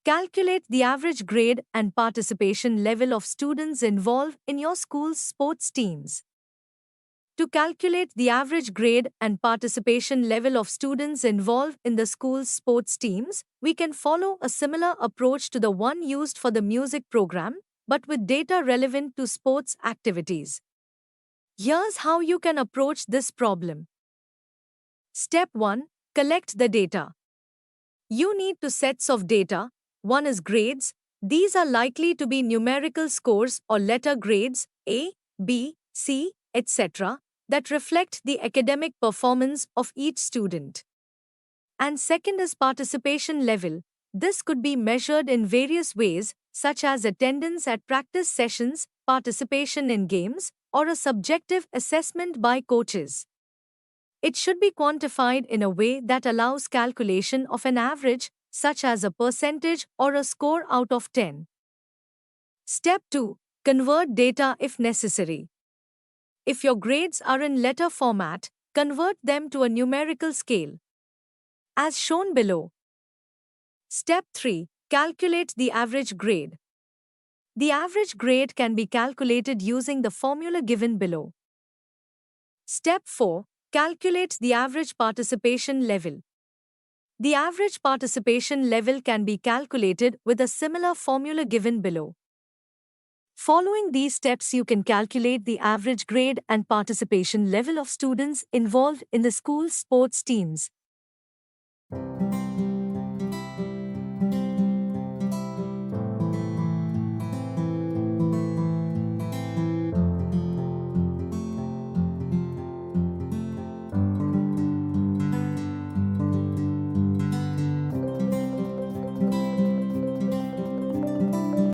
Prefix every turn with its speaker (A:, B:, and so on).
A: Calculate the average grade and participation level of students involved in your school's sports teams. To calculate the average grade and participation level of students involved in the school's sports teams, we can follow a similar approach to the one used for the music program, but with data relevant to sports activities. Here's how you can approach this problem. Step 1. Collect the data. You need two sets of data. One is grades. These are likely to be numerical scores or letter grades A, B, C, etc. that reflect the academic performance of each student. And second is participation level. This could be measured in various ways, such as attendance at practice sessions, participation in games, or a subjective assessment by coaches. It should be quantified in a way that allows calculation of an average, such as a percentage or a score out of 10. Step 2. Convert data if necessary. If your grades are in letter format, convert them to a numerical scale, as shown below. Step 3. Calculate the average grade. The average grade can be calculated using the formula given below. Step 4. Calculate the average participation level. The average participation level can be calculated with a similar formula given below. Following these steps, you can calculate the average grade and participation level of students involved in the school's sports teams.